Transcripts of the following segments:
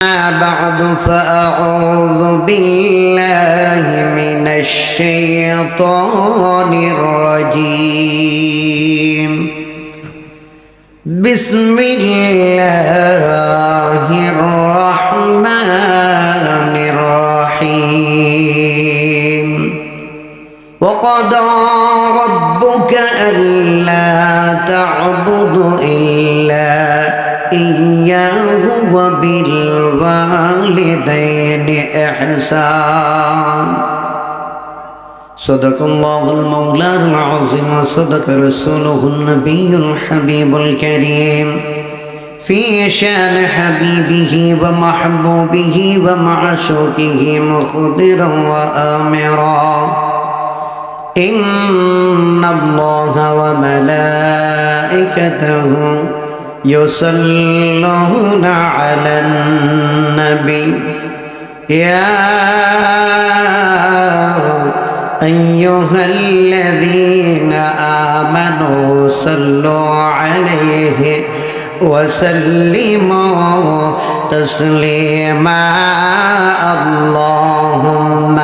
بعد فأعوذ بالله من الشيطان الرجيم. بسم الله الرحمن الرحيم. وقضى ربك ألا تعبدوا إلا إياه وبالوالدين إحسان. صدق الله المولى العظيم وصدق رسوله النبي الحبيب الكريم في شان حبيبه ومحبوبه ومعشوقه مخبرا وآمرا. إن الله وملائكته يصلون على النبي يا أيها الذين آمنوا صلوا عليه وسلموا تسليما. اللهم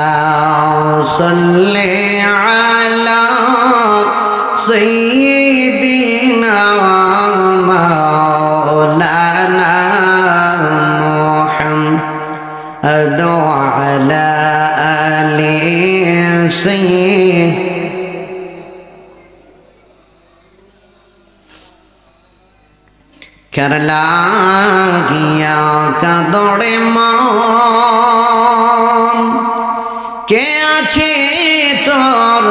صل على سيدنا مولانا محمد وعلى آل سيدنا करला गया कदरे मान के आछे तोर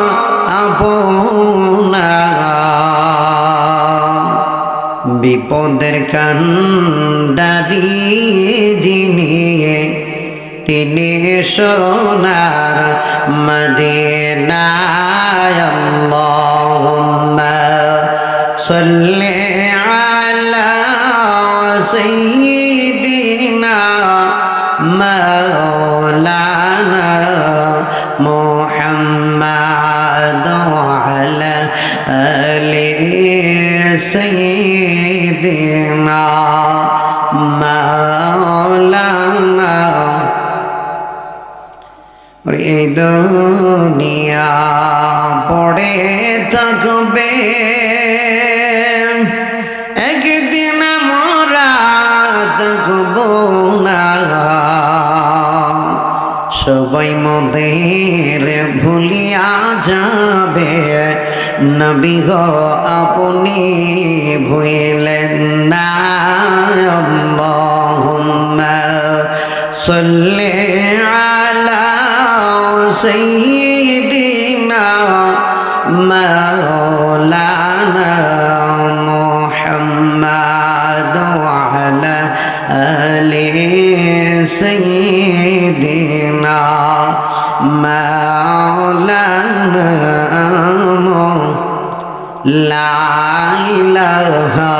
अपना विपदेर कांडारी जिनी तिनी सोनार मदीनाय। अल्लाहुम्मा सल्ली अला सय्यिदिना मौलाना मुहम्मद वअला आलि सय्यिदिना मौलाना। और এই দুনিয়া পড়ে থাকবে, একদিন আমরা থাকব না। সবাই মোদের ভুলিয়া যাবে, নবী গো আপনি ভুলেন না। আল্লাহুম্মা সাল্লি আলা সাইয়্যিদিনা মাওলানা মুহাম্মদ ওয়ালা আলি সাইয়্যিদিনা মাওলানা। লা ইলাহা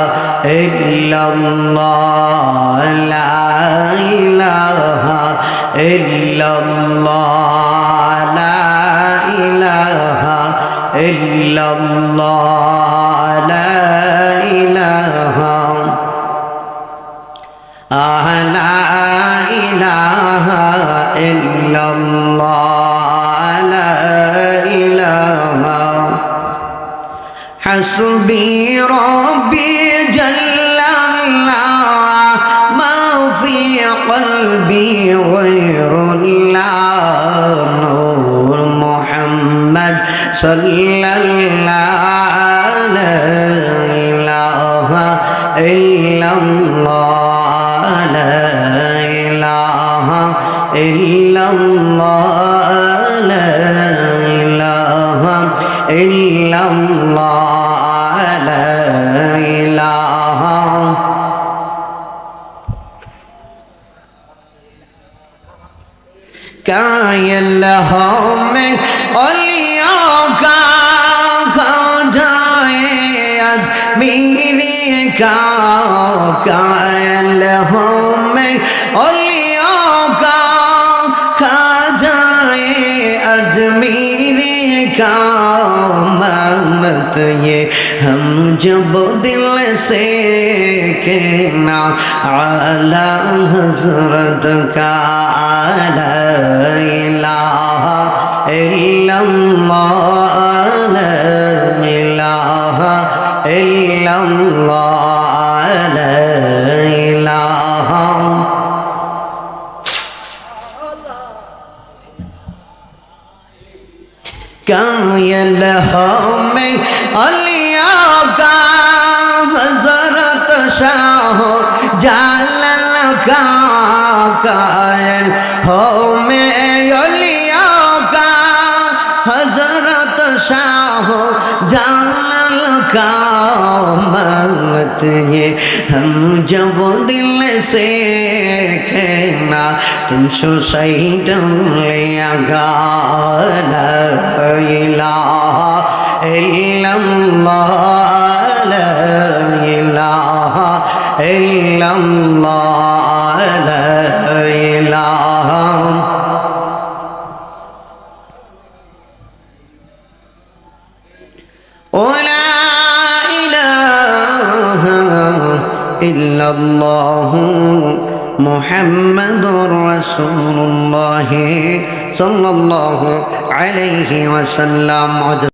ইল্লাল্লাহ, লা ইলাহা ইল্লাল্লাহ, লা ইলাহা ইল্লাল্লাহ, লা ইলাহা লা ইলাহা ইল্লাল্লাহ, লা ইলাহা। حسبي ربي جل الله ما في قلبي غير الله. نور محمد صلى الله لا إله إلا الله، لا إله إلا الله، لا إله إلا الله، لا إله. कायल में औलियों का खो जाए अजमीरी का, कायल में औलियों का खा जाए अजमीरी का। मन्नत ये हम जब दिल से कहना आला हज़रत का ला इलाहा इल्लल्लाह ला इलाहा इल्लल्लाह ला इलाहा कायल में अलिया का हज़रत शाह जालाल का कायल हो में अलिया का हज़रत शाह जालाल का मानत ये हम जब दिल से कहना 360 लिया गाला इलाहा इल्लल्लाह ला इलाहा इल्लल्लाह ला इलाहा ला इलाहा इल्लल्लाह मुहम्मदुर रसूलुल्लाह सल्लल्लाहु अलैहि वसल्लम।